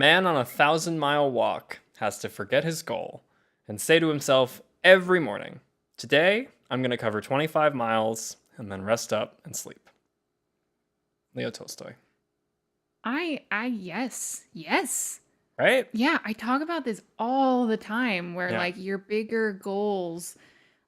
man on a 1,000-mile walk has to forget his goal and say to himself every morning, today I'm going to cover 25 miles and then rest up and sleep. Leo Tolstoy. Yes. Right? Yeah, I talk about this all the time where Yeah. like your bigger goals,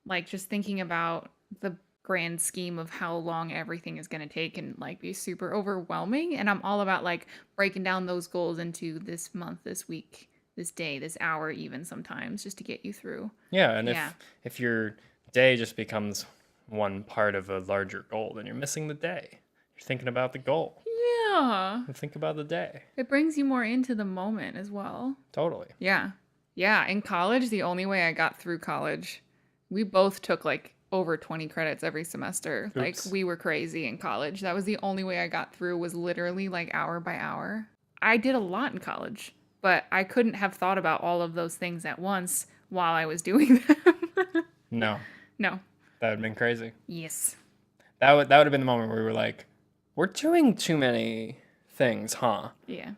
like just thinking about the grand scheme of how long everything is going to take and like be super overwhelming. And I'm all about like breaking down those goals into this month, this week, this day, this hour, even sometimes just to get you through. Yeah, and Yeah. if your day just becomes one part of a larger goal, then you're missing the day. You're thinking about the goal. Yeah. And think about the day. It brings you more into the moment as well. Totally. Yeah. Yeah. In college, the only way I got through college, we both took like over 20 credits every semester. Like Oops. we were crazy in college. That was the only way I got through was literally like hour by hour. I did a lot in college, but I couldn't have thought about all of those things at once while I was doing them. No, No. that would have been crazy. Yes. That would have been the moment where we were like, we're doing too many things, huh? Yeah.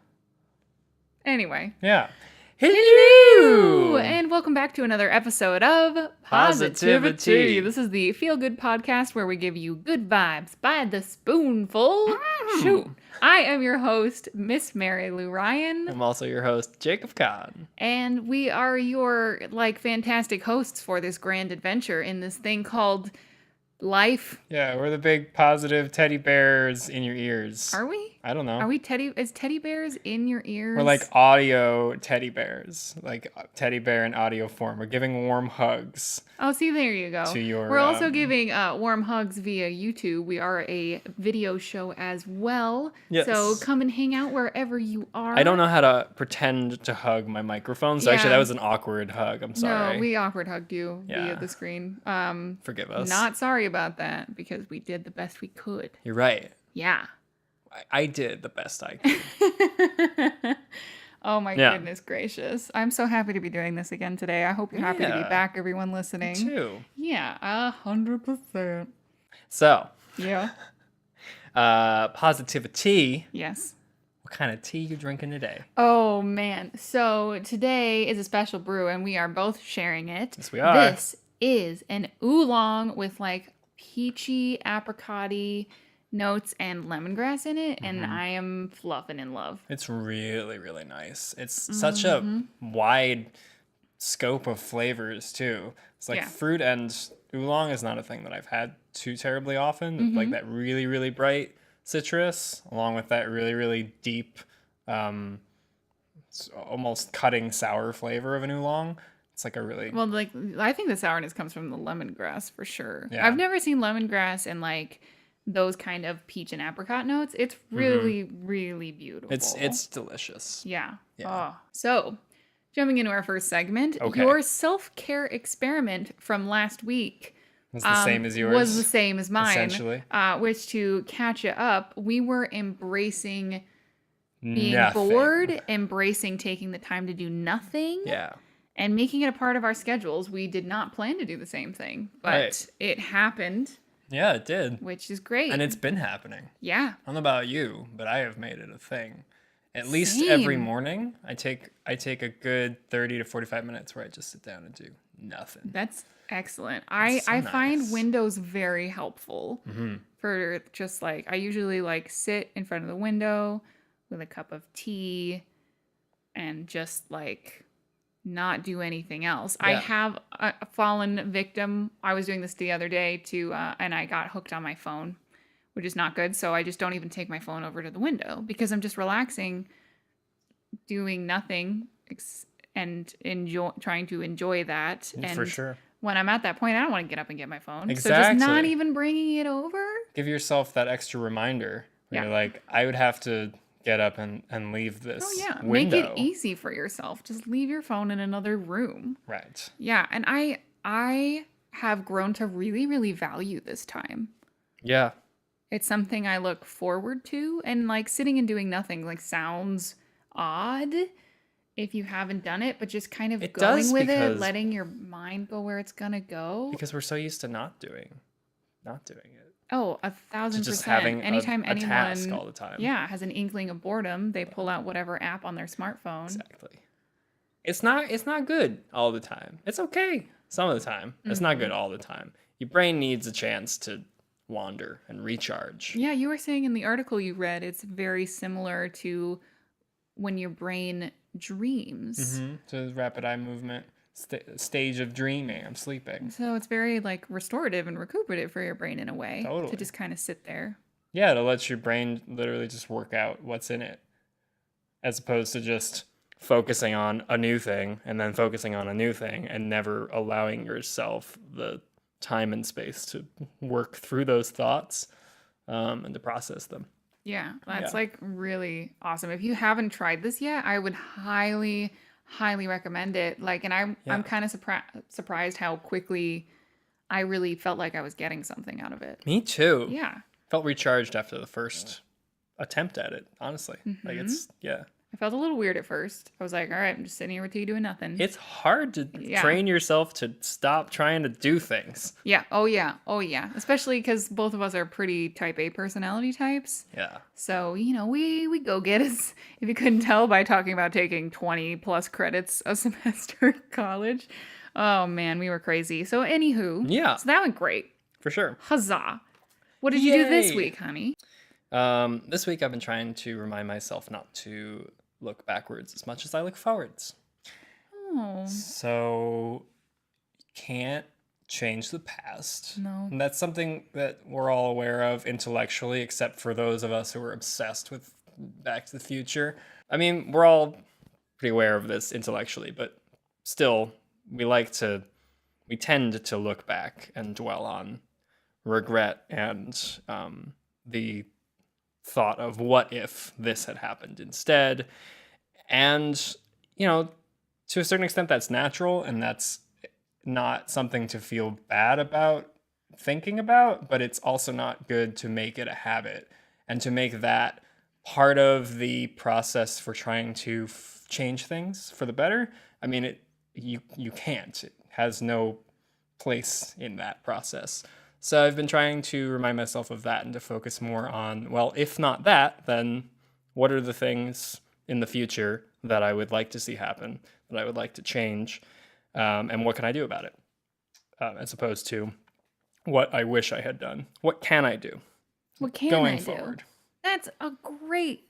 Anyway. Yeah. Hello! And welcome back to another episode of Positivity. This is the feel-good podcast where we give you good vibes by the spoonful. Shoot. I am your host, Miss Mary Lou Ryan. I'm also your host, Jacob Kahn. And we are your, like, fantastic hosts for this grand adventure in this thing called life. Yeah, we're the big positive teddy bears in your ears. Are we? I don't know. Are we is teddy bears in your ears? We're like audio teddy bears, like teddy bear in audio form. We're giving warm hugs. Oh, see, there you go. To your, We're also giving warm hugs via YouTube. We are a video show as well. Yes. So come and hang out wherever you are. I don't know how to pretend to hug my microphone, so actually Yeah. that was an awkward hug. I'm sorry. No, we awkward hugged you Yeah. via the screen. Forgive us. Not sorry about that because we did the best we could. You're right. Yeah. I did the best I could. Oh my Yeah. goodness gracious. I'm so happy to be doing this again today. I hope you're happy to be Yeah. back, everyone listening. Me too. Yeah, 100%. So, Yeah. PositiviTea. Yes. What kind of tea you drinking today? Oh man. So today is a special brew and we are both sharing it. Yes, we are. This is an oolong with like peachy, apricot-y notes and lemongrass in it, and I am fluffing in love. It's really, really nice. It's such a wide scope of flavors, too. It's like Yeah. fruit and oolong is not a thing that I've had too terribly often. Like that really, really bright citrus, along with that really, really deep, almost cutting sour flavor of an oolong. It's like a really... Well, like I think the sourness comes from the lemongrass for sure. Yeah. I've never seen lemongrass and like those kind of peach and apricot notes. It's really, really beautiful. It's delicious. Yeah. Yeah. Oh. So, jumping into our first segment, Okay. your self-care experiment from last week It's the same as yours. was the same as mine. essentially. Which, to catch you up, we were embracing being Nothing. bored, embracing taking the time to do nothing, Yeah. and making it a part of our schedules. We did not plan to do the same thing, but Right. it happened, Yeah, it did. which is great. And it's been happening. yeah. I don't know about you, but I have made it a thing. At least every Same. morning, I take a good 30 to 45 minutes where I just sit down and do nothing. That's excellent. I so find nice. windows very helpful for just like, I usually like sit in front of the window with a cup of tea and just like not do anything else. I Yeah. have a fallen victim. I was doing this the other day too, and I got hooked on my phone, which is not good. So I just don't even take my phone over to the window because I'm just relaxing, doing nothing and trying to enjoy that. And For sure. when I'm at that point, I don't want to get up and get my phone. So just Exactly. not even bringing it over. Give yourself that extra reminder. Where Yeah. You're like, I would have to get up and leave this Oh yeah, window. make it easy for yourself. Just leave your phone in another room. Right. Yeah, and I have grown to really, really value this time. Yeah. It's something I look forward to, and like sitting and doing nothing like sounds odd if you haven't done it, but just kind of It going does with it, because- letting your mind go where it's gonna go. Because we're so used to not doing. not doing it. Oh, To 1,000%. just having Anytime a task anyone, all the time. yeah, has an inkling of boredom, they pull out whatever app on their smartphone. Exactly. It's not good all the time. It's okay some of the time. It's not good all the time. Your brain needs a chance to wander and recharge. Yeah, you were saying in the article you read, it's very similar to when your brain dreams. So the rapid eye movement stage of dreaming. I'm sleeping. So it's very like restorative and recuperative for your brain in a way Totally. to just kind of sit there. Yeah, to let your brain literally just work out what's in it, as opposed to just focusing on a new thing and then focusing on a new thing and never allowing yourself the time and space to work through those thoughts and to process them. Yeah, that's Yeah. like really awesome. If you haven't tried this yet, I would highly, highly recommend it. Like, and I'm kind of surprised how quickly I really felt like I was getting something out of it. Me too. Yeah, Felt recharged after the first attempt at it, honestly. Like yeah. I felt a little weird at first. I was like, all right, I'm just sitting here with you doing nothing. It's hard to Yeah. train yourself to stop trying to do things. Yeah. Oh yeah. Oh yeah. Especially because both of us are pretty type A personality types. Yeah. So, we go get us, if you couldn't tell by talking about taking 20 plus credits a semester in college. Oh man, we were crazy. So anywho. Yeah. So that went great. For sure. Huzzah. What did you do this Yay. week, honey? This week I've been trying to remind myself not to look backwards as much as I look forwards. Oh. So you can't change the past. No. And that's something that we're all aware of intellectually, except for those of us who are obsessed with Back to the Future. I mean, we're all pretty aware of this intellectually, but still, we tend to look back and dwell on regret and the thought of what if this had happened instead. And, to a certain extent, that's natural and that's not something to feel bad about thinking about, but it's also not good to make it a habit and to make that part of the process for trying to change things for the better. I mean, you can't. It has no place in that process. So I've been trying to remind myself of that and to focus more on, well, if not that, then what are the things in the future that I would like to see happen, that I would like to change, and what can I do about it? As opposed to what I wish I had done. What can I do What can going I do? forward? That's a great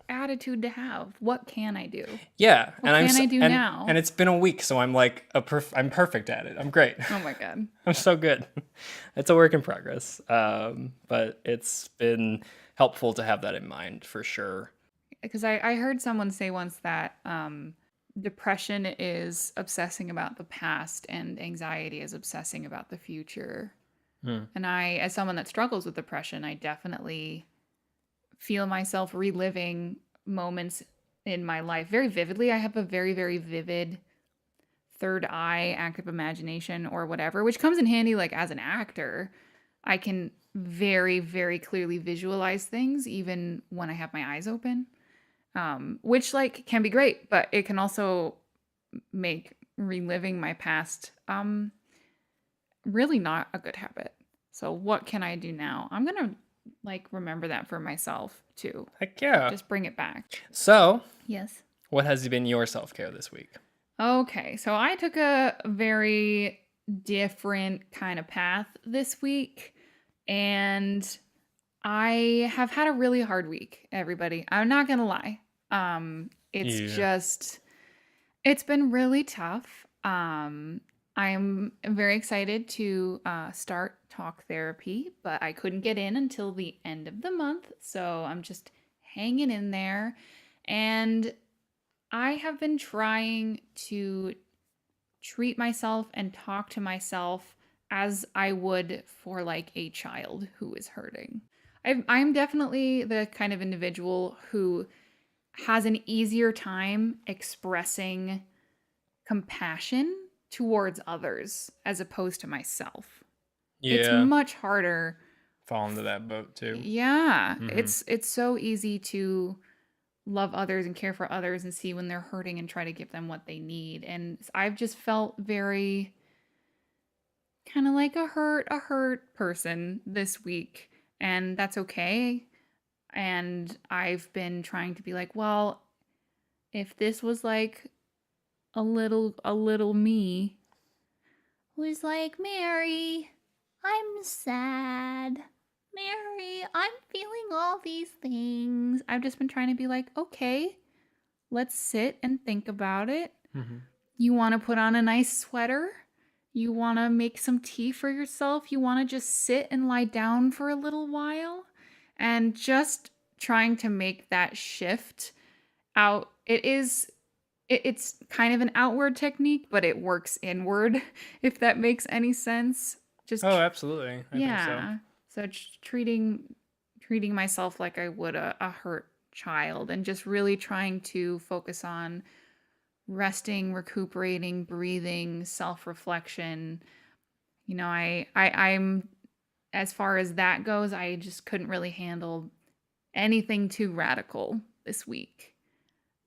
attitude to have. What can I do? Yeah. What can I do now? And it's been a week, so I'm like, I'm perfect at it. I'm great. Oh my god. I'm so good. It's a work in progress. But it's been helpful to have that in mind for sure. Because I heard someone say once that depression is obsessing about the past and anxiety is obsessing about the future. And as someone that struggles with depression, I definitely feel myself reliving moments in my life very vividly. I have a very, very vivid third eye, active imagination or whatever, which comes in handy as an actor. I can very, very clearly visualize things even when I have my eyes open, which can be great, but it can also make reliving my past really not a good habit. So what can I do now? I'm going to remember that for myself too. Heck yeah. Just bring it back. So, Yes. what has been your self-care this week? Okay, so I took a very different kind of path this week, and I have had a really hard week, everybody. I'm not gonna lie. It's been really tough. I'm very excited to start talk therapy, but I couldn't get in until the end of the month, so I'm just hanging in there. And I have been trying to treat myself and talk to myself as I would for a child who is hurting. I'm definitely the kind of individual who has an easier time expressing compassion towards others as opposed to myself. Yeah. It's much harder. Fall into that boat too. Yeah. It's so easy to love others and care for others and see when they're hurting and try to give them what they need. And I've just felt very kind of like a hurt person this week, and that's okay. And I've been trying to be like, well, if this was like a little me who's like, Mary, I'm sad. Mary, I'm feeling all these things. I've just been trying to be like, okay, let's sit and think about it. Mm-hmm. You want to put on a nice sweater? You want to make some tea for yourself? You want to just sit and lie down for a little while? And just trying to make that shift out. It's kind of an outward technique, but it works inward, if that makes any sense. Just Oh, absolutely. I think so. yeah. So treating myself like I would a hurt child, and just really trying to focus on resting, recuperating, breathing, self-reflection. I'm, as far as that goes, I just couldn't really handle anything too radical this week.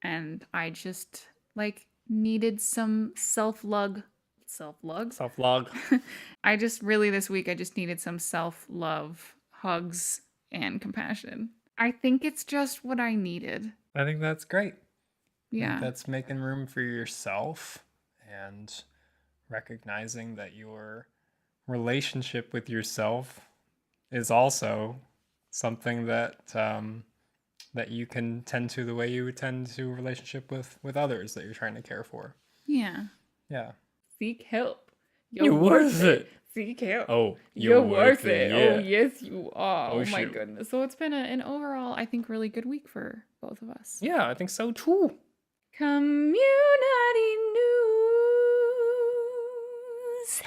And I just like needed some self-love. Self-log. I just really this week I just needed some self-love, hugs, and compassion. I think it's just what I needed. I think that's great. I Yeah. think that's making room for yourself and recognizing that your relationship with yourself is also something that that you can tend to the way you would tend to a relationship with others that you're trying to care for. Yeah. Yeah. Seek help. You're worth it. Seek help. Oh, You're worth it. Yeah. Oh, yes, you are. Oh, Oh, my shoot. goodness. So it's been an overall, I think, really good week for both of us. Yeah, I think so too. Community news.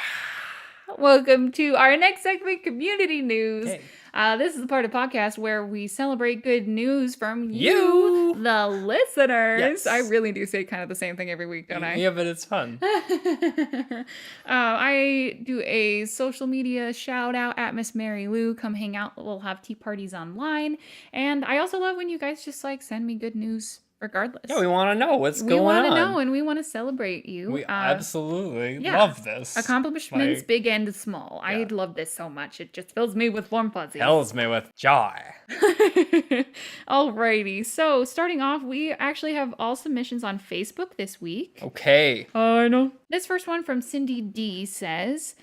Welcome to our next segment, Community News. Okay. This is the part of the podcast where we celebrate good news from you, the listeners. Yes. I really do say kind of the same thing every week, don't I? Yeah, but it's fun. I do a social media shout out at Miss Mary Lou. Come hang out. We'll have tea parties online. And I also love when you guys just like send me good news regardless. Yeah, we want to know what's going on. We want to know, and we want to celebrate you. We absolutely yeah. love this. Accomplishments, Like, big and small. yeah. I love this so much. It just fills me with warm fuzzies. Fills me with joy. Alrighty, so starting off, we actually have all submissions on Facebook this week. Okay. I know. This first one from Cindy D says,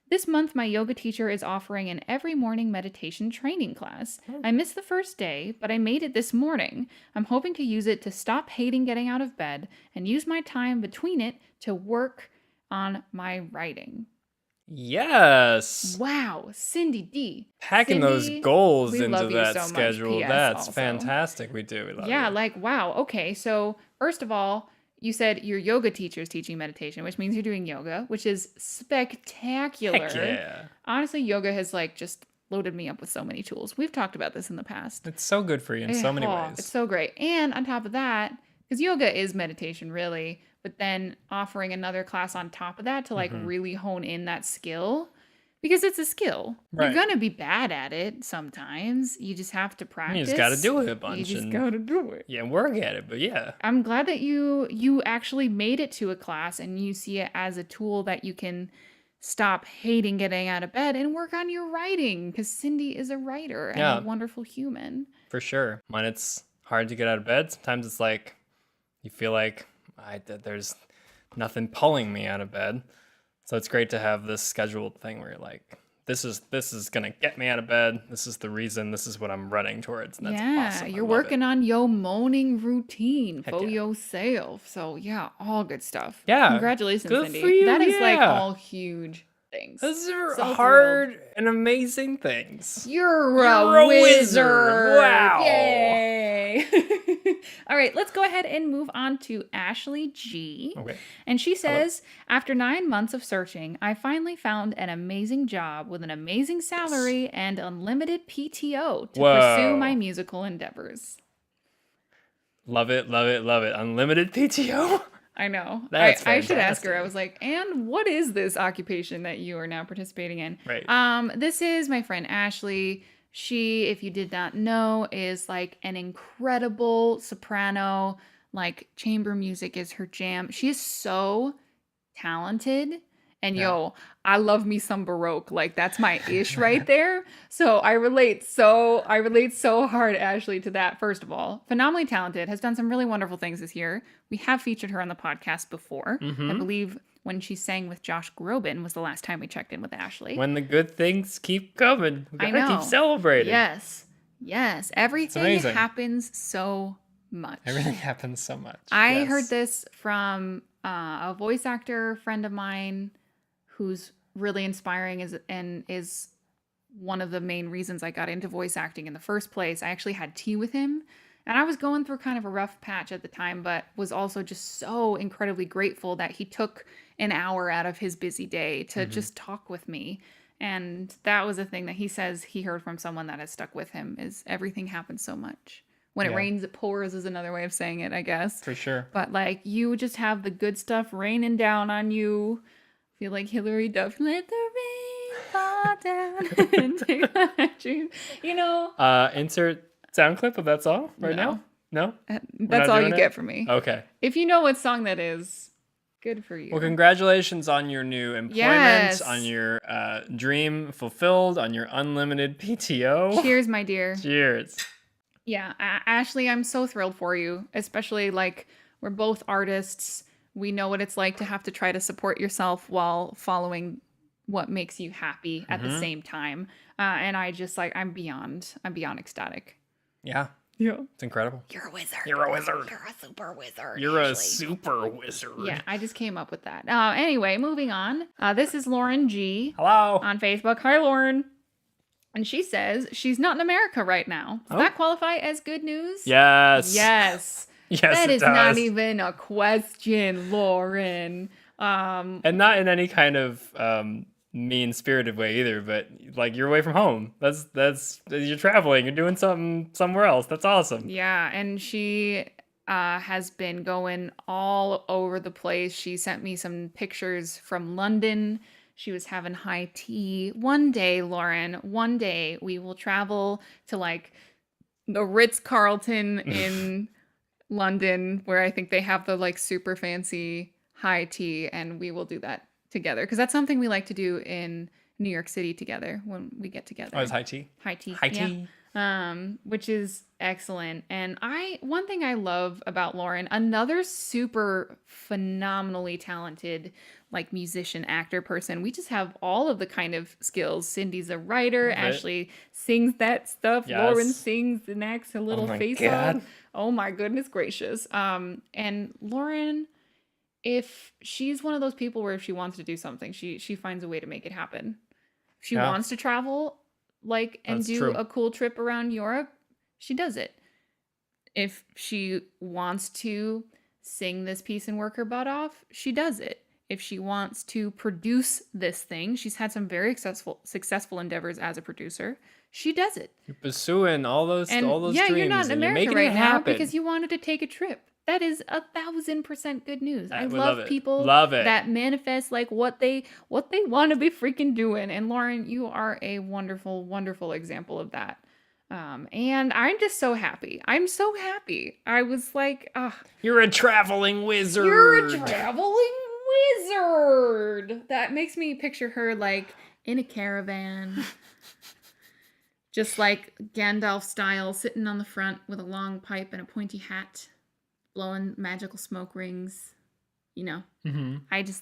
this month, my yoga teacher is offering an every morning meditation training class. I missed the first day, but I made it this morning. I'm hoping to use it to stop hating getting out of bed and use my time between it to work on my writing. Yes. Wow, Cindy D. Packing Cindy, those goals we into love you that so much. schedule. PS That's also. fantastic. We do. We love Yeah, you. like, wow. Okay, so first of all, you said your yoga teacher is teaching meditation, which means you're doing yoga, which is spectacular. Heck yeah. Honestly, yoga has like just loaded me up with so many tools. We've talked about this in the past. It's so good for you in so many Oh, ways. It's so great. And on top of that, because yoga is meditation really, but then offering another class on top of that to like really hone in that skill. Because it's a skill. Right. You're going to be bad at it sometimes. You just have to practice. You just got to do it a bunch. You just and, got to do it. Yeah, work at it. But yeah. I'm glad that you actually made it to a class and you see it as a tool that you can stop hating getting out of bed and work on your writing, because Cindy is a writer and a wonderful human. For sure. When it's hard to get out of bed, sometimes it's like you feel like there's nothing pulling me out of bed. So it's great to have this scheduled thing where you're like, this is gonna get me out of bed. This is the reason. This is what I'm running towards. And that's awesome. You're working on your morning routine for yeah. yourself. So yeah, all good stuff. Yeah. Congratulations, Good Cindy. for you, That is like yeah. all huge things. Those are So hard and amazing things. You're a wizard. Wow. Yay. All right, let's go ahead and move on to Ashley G. Okay. And she says, after 9 months of searching, I finally found an amazing job with an amazing salary and unlimited PTO to pursue my musical endeavors. Love it, love it, love it. Unlimited PTO? I know. That's I should ask her. fantastic. I was like, and what is this occupation that you are now participating in? Right. This is my friend Ashley. She, if you did not know, is like an incredible soprano. Like chamber music is her jam. She is so talented And yo, I love me some Baroque. Like that's my ish right there. So I relate so hard, Ashley, to that. First of all, phenomenally talented, has done some really wonderful things this year. We have featured her on the podcast before. I believe when she sang with Josh Groban was the last time we checked in with Ashley. When the good things keep coming, we I gotta know. keep celebrating. Yes. Everything amazing. happens so much. Everything happens so much. I heard this from a voice actor friend of mine who's really inspiring and is one of the main reasons I got into voice acting in the first place. I actually had tea with him, and I was going through kind of a rough patch at the time, but was also just so incredibly grateful that he took an hour out of his busy day to just talk with me. And that was a thing that he says he heard from someone that has stuck with him, is everything happens so much. When it rains, it pours is another way of saying it, I guess. For sure. But like you just have the good stuff raining down on you. Feel like Hillary Duff, let the rain fall down and take my dream. You know? Insert sound clip of that song right now? No? That's all you get from me. Okay. If you know what song that is, good for you. Well, congratulations on your new employment, on your dream fulfilled, on your unlimited PTO. Cheers, my dear. Cheers. Yeah, Ashley, I'm so thrilled for you, especially like we're both artists. We know what it's like to have to try to support yourself while following what makes you happy at the same time. And I just like, I'm beyond ecstatic. Yeah. Yeah. It's incredible. You're a wizard. You're a wizard. You're a super wizard. You're Ashley. a super wizard. Yeah, I just came up with that. Anyway, moving on. This is Lauren G. Hello. On Facebook. Hi, Lauren. And she says she's not in America right now. Does that qualify as good news? Yes. Yes. Yes, that it is does. not even a question, Lauren. And not in any kind of mean-spirited way either, but like you're away from home. That's you're traveling, you're doing something somewhere else. That's awesome. Yeah, and she has been going all over the place. She sent me some pictures from London. She was having high tea. One day, Lauren, one day we will travel to like the Ritz-Carlton in London, where I think they have the like super fancy high tea, and we will do that together because that's something we like to do in New York City together when we get together. Oh, it's high tea. High tea. High tea. Which is excellent. And one thing I love about Lauren, another super phenomenally talented like musician, actor person. We just have all of the kind of skills. Cindy's a writer. Right. Ashley sings that stuff. Yes. Lauren sings and acts a little face God. off. Oh my goodness gracious. And Lauren, if she's one of those people where if she wants to do something, she finds a way to make it happen. If she wants to travel and That's do true. a cool trip around Europe, she does it. If she wants to sing this piece and work her butt off, she does it. If she wants to produce this thing, she's had some very successful endeavors as a producer. She does it. You're pursuing all those And dreams. you're not in and you're America making right it now happen. because you wanted to take a trip. That is 1,000% good news. I We love it. people Love it. that manifest like what they want to be freaking doing. And Lauren, you are a wonderful, wonderful example of that. And I'm just so happy. I'm so happy. I was like, You're a traveling wizard. you're a traveling wizard. That makes me picture her like in a caravan. Just like Gandalf style, sitting on the front with a long pipe and a pointy hat, blowing magical smoke rings. You know, Mm-hmm.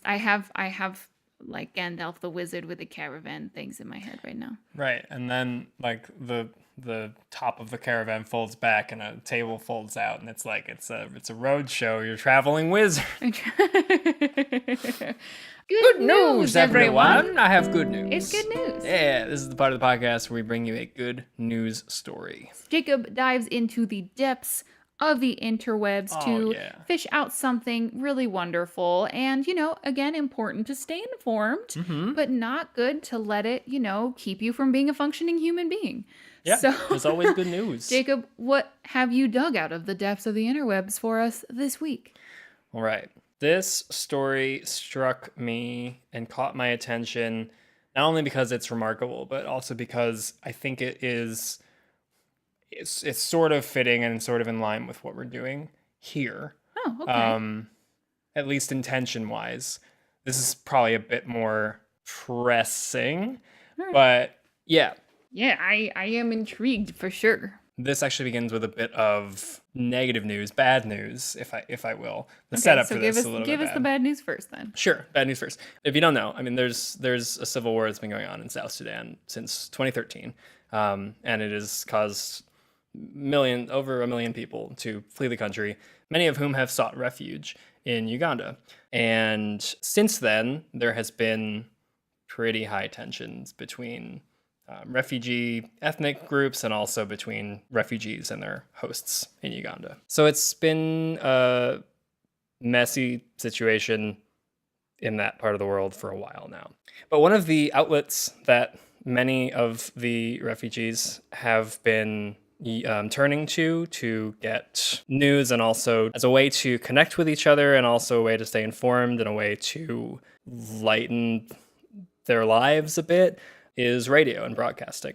I have like Gandalf the wizard with a caravan things in my head right now. Right, and then like the top of the caravan folds back and a table folds out, and it's like it's a road show. You're a traveling wizard. Good news, everyone. I have good news. It's good news. Yeah, this is the part of the podcast where we bring you a good news story. Jacob dives into the depths of the interwebs to fish out something really wonderful and, again, important to stay informed, but not good to let it, keep you from being a functioning human being. Yeah, so, there's always good news. Jacob, what have you dug out of the depths of the interwebs for us this week? All right. This story struck me and caught my attention, not only because it's remarkable, but also because I think it's sort of fitting and sort of in line with what we're doing here. Oh, okay. At least intention-wise. This is probably a bit more pressing, Alright. but yeah. Yeah, I am intrigued for sure. This actually begins with a bit of negative news, bad news, if I will. The Okay, setup so for give this us is a little give bit us the bad. bad news first then. Sure, bad news first. If you don't know, I mean, there's a civil war that's been going on in South Sudan since 2013, and it has caused over a million people to flee the country, many of whom have sought refuge in Uganda. And since then, there has been pretty high tensions between refugee ethnic groups and also between refugees and their hosts in Uganda. So it's been a messy situation in that part of the world for a while now. But one of the outlets that many of the refugees have been turning to get news, and also as a way to connect with each other, and also a way to stay informed, and a way to lighten their lives a bit, is radio and broadcasting.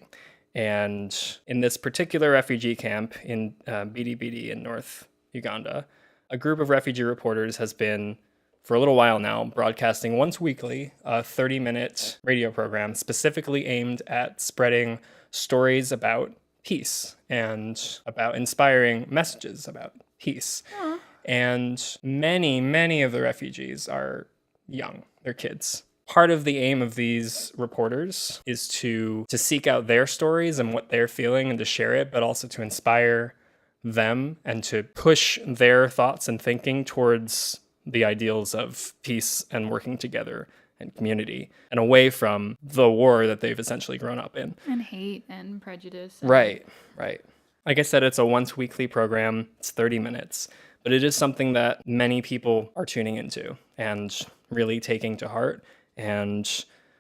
And in this particular refugee camp in Bidi in North Uganda, a group of refugee reporters has been, for a little while now, broadcasting once weekly a 30-minute radio program specifically aimed at spreading stories about peace and about inspiring messages about peace. Aw. And many of the refugees are young, they're kids. Part of the aim of these reporters is to seek out their stories and what they're feeling and to share it, but also to inspire them and to push their thoughts and thinking towards the ideals of peace and working together and community, and away from the war that they've essentially grown up in. And hate and prejudice. Right. Like I said, it's a once weekly program. It's 30 minutes, but it is something that many people are tuning into and really taking to heart. And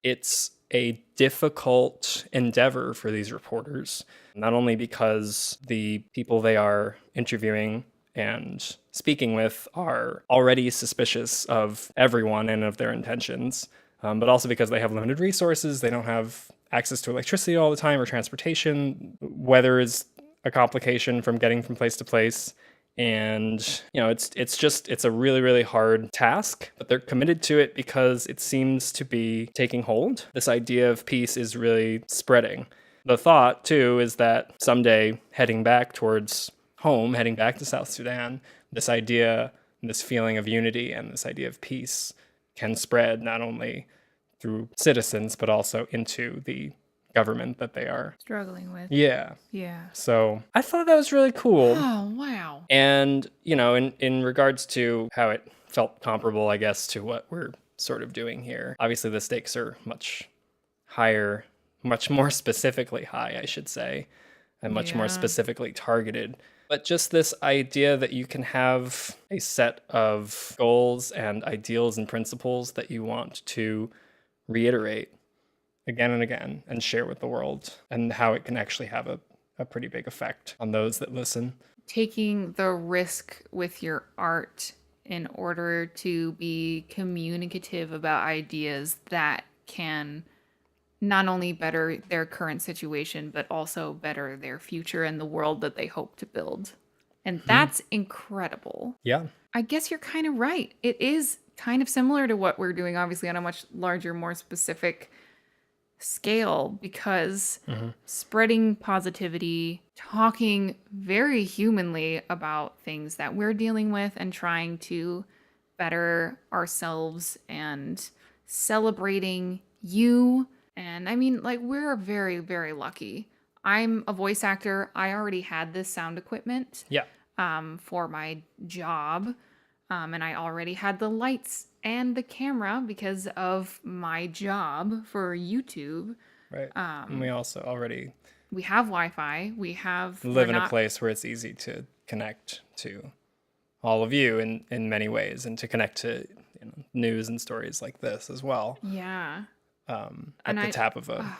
it's a difficult endeavor for these reporters, not only because the people they are interviewing and speaking with are already suspicious of everyone and of their intentions, but also because they have limited resources. They don't have access to electricity all the time or transportation. Weather is a complication from getting from place to place. And, it's a really hard task, but they're committed to it because it seems to be taking hold. This idea of peace is really spreading. The thought, too, is that someday heading back towards home, heading back to South Sudan, this idea, this feeling of unity and this idea of peace can spread not only through citizens, but also into the government that they are struggling with. Yeah. Yeah. So I thought that was really cool. Oh, wow. And, in regards to how it felt comparable, I guess, to what we're sort of doing here, obviously the stakes are much higher, much more specifically high, I should say, and much more specifically targeted. But just this idea that you can have a set of goals and ideals and principles that you want to reiterate again and again and share with the world, and how it can actually have a pretty big effect on those that listen. Taking the risk with your art in order to be communicative about ideas that can not only better their current situation, but also better their future and the world that they hope to build. And that's incredible. Yeah. I guess you're kind of right. It is kind of similar to what we're doing, obviously, on a much larger, more specific scale, because spreading positivity, talking very humanly about things that we're dealing with and trying to better ourselves and celebrating you. And I mean, like, we're very, very lucky. I'm a voice actor. I already had this sound equipment Yeah. for my job. And I already had the lights and the camera because of my job for YouTube. Right. And we also already We have Wi-Fi. We have live in a place where it's easy to connect to all of you in many ways, and to connect to news and stories like this as well. Yeah. At And the tap of a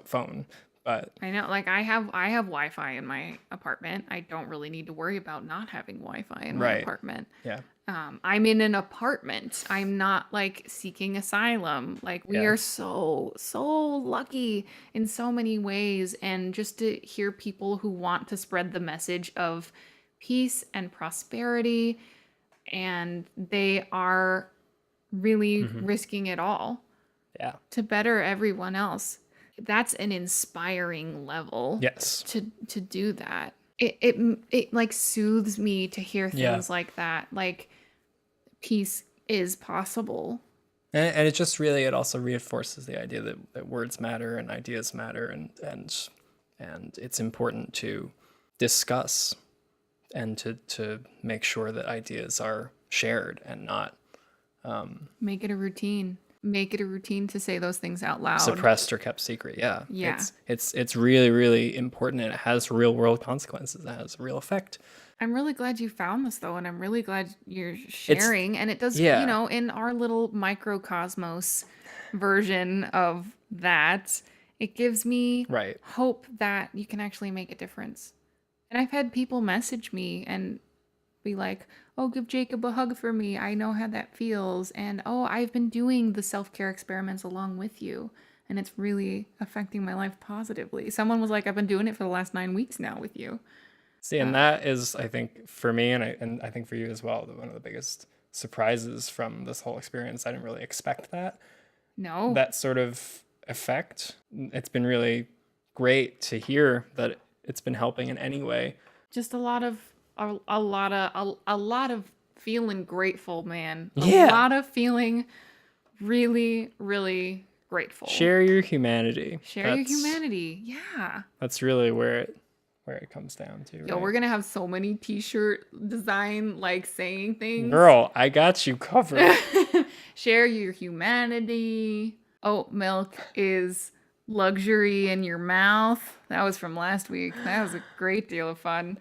phone. But I know, like, I have Wi-Fi in my apartment. I don't really need to worry about not having Wi-Fi in my apartment. yeah. I'm in an apartment. I'm not like seeking asylum. Like, we are so lucky in so many ways. And just to hear people who want to spread the message of peace and prosperity, and they are really risking it all Yeah. to better everyone else. That's an inspiring level. Yes. To do that. It like soothes me to hear things Yeah. like that. Like peace is possible. And it just really, it also reinforces the idea that words matter and ideas matter, and it's important to discuss and to make sure that ideas are shared and not Make it a routine. Make it a routine to say those things out loud. suppressed or kept secret. Yeah. Yeah. It's really, really important, and it has real world consequences. It has a real effect. I'm really glad you found this though, and I'm really glad you're sharing. And it does, yeah. you know, in our little microcosmos version of that, it gives me Right. hope that you can actually make a difference. And I've had people message me and be like, oh, give Jacob a hug for me. I know how that feels. And oh, I've been doing the self-care experiments along with you, and it's really affecting my life positively. Someone was like, I've been doing it for the last 9 weeks now with you. See, and that is, I think, for me, and I think for you as well, one of the biggest surprises from this whole experience. I didn't really expect that. No. That sort of effect. It's been really great to hear that it's been helping in any way. Just a lot of feeling grateful, man. Yeah. A lot of feeling really, really grateful. Share your humanity. Share your humanity. Yeah. That's really where it comes down to. Yo, right? we're gonna have so many t-shirt design like saying things. Girl, I got you covered. Share your humanity. Oat milk is luxury in your mouth. That was from last week. That was a great deal of fun.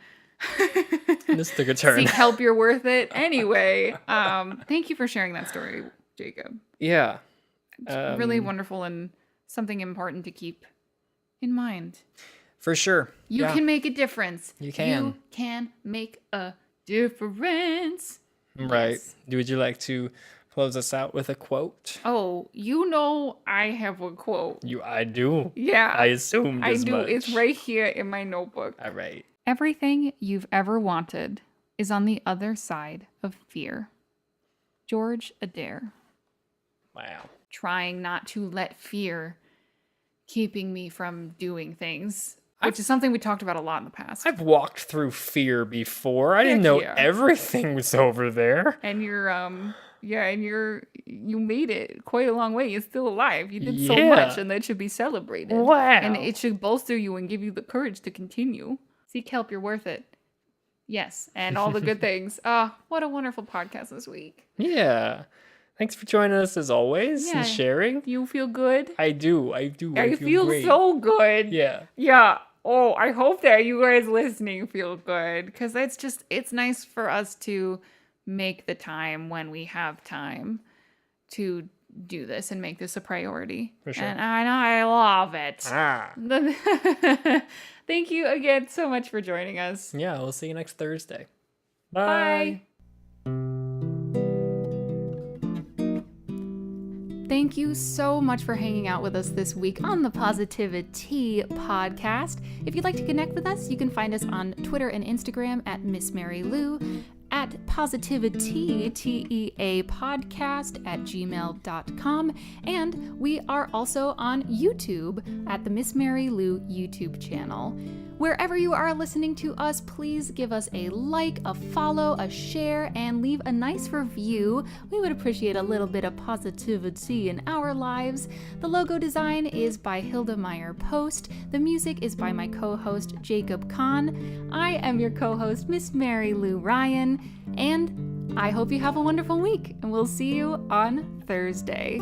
This took a turn. Seek help, you're worth it. Anyway, thank you for sharing that story, Jacob. Yeah. It's really wonderful and something important to keep in mind. For sure. You can make a difference. You can. You can make a difference. Right. Yes. Would you like to close us out with a quote? Oh, you know I have a quote. I do. Yeah. I assumed I as do. much. It's right here in my notebook. All right. Everything you've ever wanted is on the other side of fear. George Adair. Wow. Trying not to let fear keeping me from doing things, which is something we talked about a lot in the past. I've walked through fear before. I didn't know everything was over there. And you made it quite a long way. You're still alive. You did so much, and that should be celebrated. Wow. And it should bolster you and give you the courage to continue. Seek help, you're worth it. Yes, and all the good things. What a wonderful podcast this week. Yeah. Thanks for joining us as always Yeah. and sharing. You feel good? I do. I feel feel great. so good. Yeah. Yeah. Oh, I hope that you guys listening feel good, because it's nice for us to make the time when we have time to do this and make this a priority. For sure. And I love it. Thank you again so much for joining us. Yeah, we'll see you next Thursday. Bye. Thank you so much for hanging out with us this week on the PositiviTea podcast. If you'd like to connect with us, you can find us on Twitter and Instagram at Miss Mary Lou, at PositiviTea, TEA podcast at gmail.com. And we are also on YouTube at the Miss Mary Lou YouTube channel. Wherever you are listening to us, please give us a like, a follow, a share, and leave a nice review. We would appreciate a little bit of positivity in our lives. The logo design is by Hilda Meyer Post. The music is by my co-host Jacob Kahn. I am your co-host, Miss Mary Lou Ryan, and I hope you have a wonderful week, and we'll see you on Thursday.